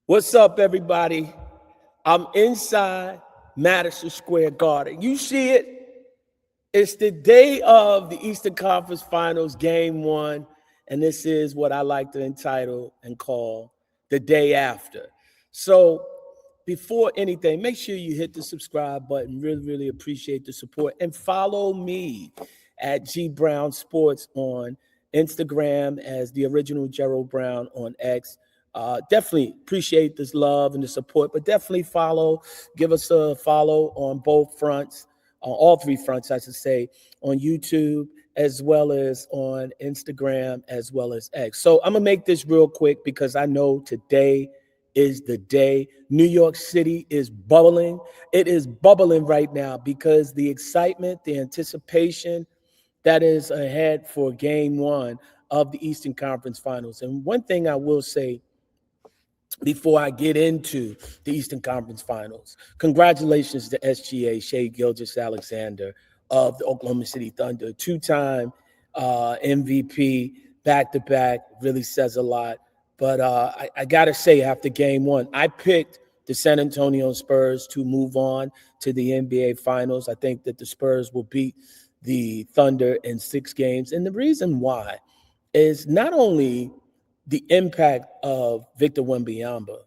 What's up, everybody? I'm inside Madison Square Garden. You see it? It's the day of the Eastern Conference Finals, Game 1, and this is what I like to entitle and call the day after. So, before anything, make sure you hit the subscribe button. Really appreciate the support. And follow me at G Brown Sports on Instagram as the original Gerald Brown on X. Definitely appreciate this love and the support, but definitely give us a follow on both fronts, on all three fronts, I should say, on YouTube as well as on Instagram as well as X. So I'm going to make this real quick because I know today is the day. New York City is bubbling. It is bubbling right now because the excitement, the anticipation that is ahead for Game 1 of the Eastern Conference Finals. And one thing I will say before I get into the Eastern Conference Finals, congratulations to SGA, Shai Gilgeous-Alexander of the Oklahoma City Thunder, two-time MVP, back-to-back, really says a lot. But I got to say, after Game 1, I picked the San Antonio Spurs to move on to the NBA Finals. I think that the Spurs will beat the Thunder in 6 games. And the reason why is not only the impact of Victor Wembanyama,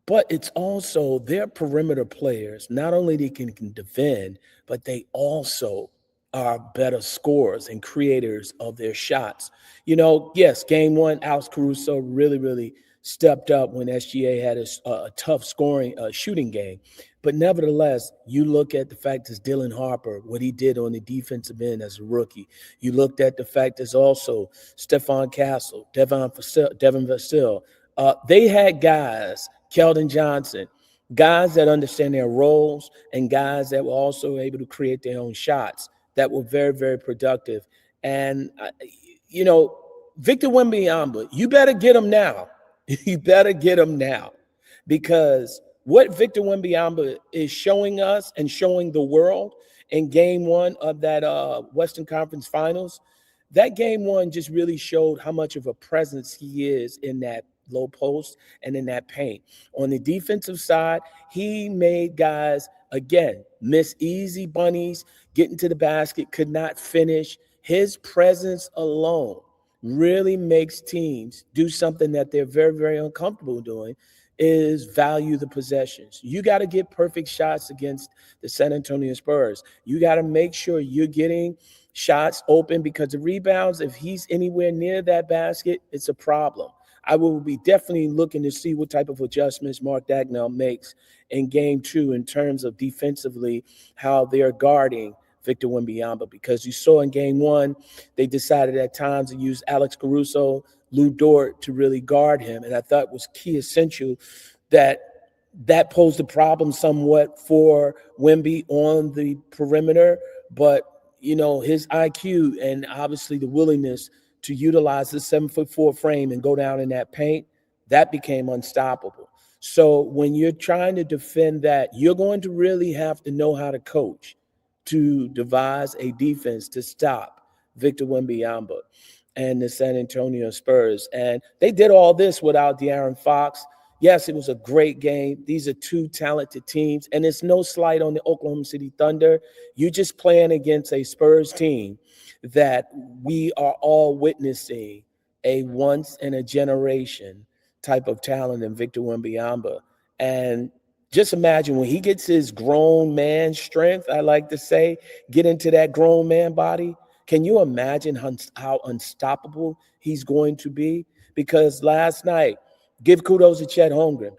but it's also their perimeter players. Not only they can defend, but they also are better scorers and creators of their shots. You know, yes, Game 1, Alex Caruso really stepped up when SGA had a tough shooting game. But nevertheless, you look at the fact that Dylan Harper, what he did on the defensive end as a rookie. You looked at the fact there's also Stephon Castle, Devin Vassell. They had guys, Keldon Johnson, guys that understand their roles and guys that were also able to create their own shots that were very productive. And, Victor Wembanyama, you better get him now. You better get him now because what Victor Wembanyama is showing us and showing the world in Game 1 of that Western Conference Finals, that Game 1 just really showed how much of a presence he is in that low post and in that paint. On the defensive side, he made guys, again, miss easy bunnies, getting to the basket, could not finish. His presence alone really makes teams do something that they're very uncomfortable doing, is value the possessions. You got to get perfect shots against the San Antonio Spurs. You got to make sure you're getting shots open because the rebounds, if he's anywhere near that basket, it's a problem. I will be definitely looking to see what type of adjustments Mark Dagnall makes in Game 2 in terms of defensively, how they're guarding Victor Wembanyama, because you saw in Game 1, they decided at times to use Alex Caruso, Lou Dort to really guard him. And I thought it was key essential that posed a problem somewhat for Wemby on the perimeter. But, his IQ and obviously the willingness to utilize the 7'4" frame and go down in that paint, that became unstoppable. So when you're trying to defend that, you're going to really have to know how to coach to devise a defense to stop Victor Wembanyama and the San Antonio Spurs. And they did all this without De'Aaron Fox. Yes, it was a great game. These are two talented teams, and it's no slight on the Oklahoma City Thunder. You're just playing against a Spurs team that we are all witnessing a once-in-a-generation type of talent in Victor Wembanyama. And just imagine when he gets his grown man strength, I like to say, get into that grown man body. Can you imagine how unstoppable he's going to be? Because last night, give kudos to Chet Holmgren,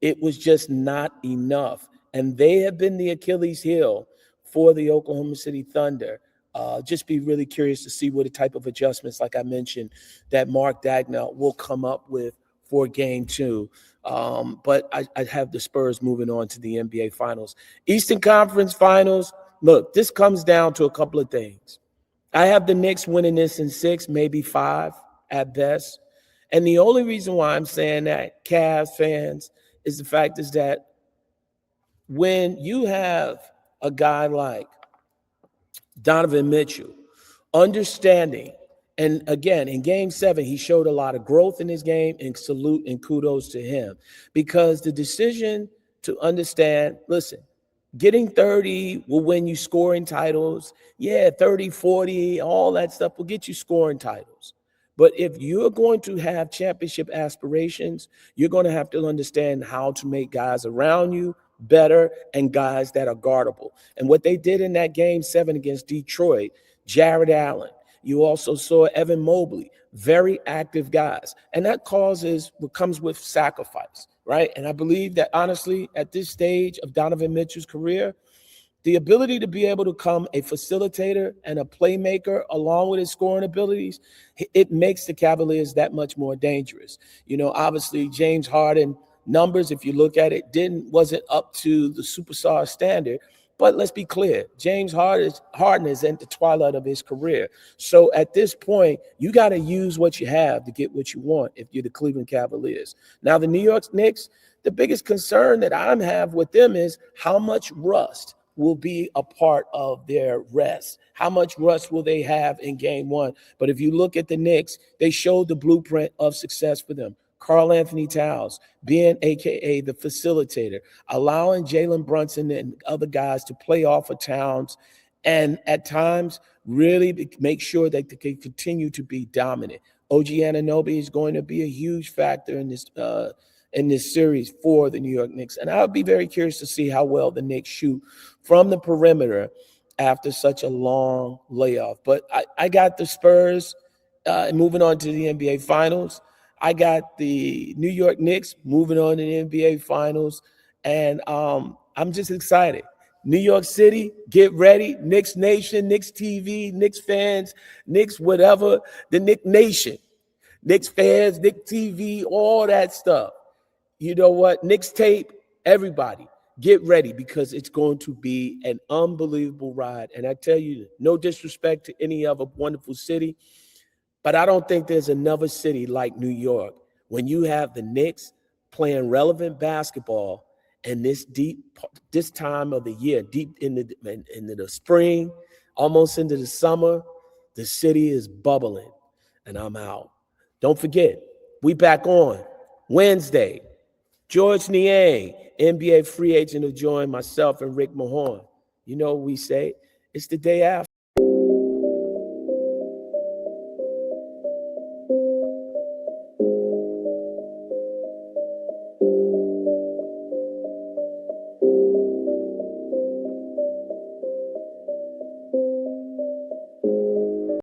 it was just not enough. And they have been the Achilles heel for the Oklahoma City Thunder. Just be really curious to see what the type of adjustments, like I mentioned, that Mark Dagnall will come up with for Game 2. But I have the Spurs moving on to the NBA Finals. Eastern Conference Finals, look, this comes down to a couple of things. I have the Knicks winning this in 6, maybe 5 at best. And the only reason why I'm saying that, Cavs fans, is the fact is that when you have a guy like Donovan Mitchell understanding And again, in game 7, he showed a lot of growth in his game, and salute and kudos to him, because the decision to understand, listen, getting 30 will win you scoring titles. Yeah, 30, 40, all that stuff will get you scoring titles. But if you're going to have championship aspirations, you're going to have to understand how to make guys around you better and guys that are guardable. And what they did in that game 7 against Detroit, Jared Allen, you also saw Evan Mobley, very active guys. And that causes what comes with sacrifice, right? And I believe that, honestly, at this stage of Donovan Mitchell's career, the ability to be able to become a facilitator and a playmaker along with his scoring abilities, it makes the Cavaliers that much more dangerous. You know, obviously, James Harden numbers, if you look at it, wasn't up to the superstar standard. But let's be clear, James Harden is at the twilight of his career. So at this point, you got to use what you have to get what you want if you're the Cleveland Cavaliers. Now, the New York Knicks, the biggest concern that I have with them is how much rust will be a part of their rest. How much rust will they have in game 1? But if you look at the Knicks, they showed the blueprint of success for them. Karl Anthony Towns being AKA the facilitator, allowing Jalen Brunson and other guys to play off of Towns, and at times really make sure that they can continue to be dominant. OG Anunoby is going to be a huge factor in this series for the New York Knicks. And I'll be very curious to see how well the Knicks shoot from the perimeter after such a long layoff. But I got the Spurs moving on to the NBA Finals. I got the New York Knicks moving on to the NBA Finals. And I'm just excited. New York City, get ready. Knicks Nation, Knicks TV, Knicks fans, Knicks whatever, the Knicks Nation. Knicks fans, Knicks TV, all that stuff. You know what? Knicks tape, everybody, get ready, because it's going to be an unbelievable ride. And I tell you, no disrespect to any other wonderful city, but I don't think there's another city like New York when you have the Knicks playing relevant basketball and this time of the year, deep into the spring, almost into the summer. The city is bubbling, and I'm out. Don't forget, we back on Wednesday. George Niang, NBA free agent, will join myself and Rick Mahorn. You know what we say? It's the day after.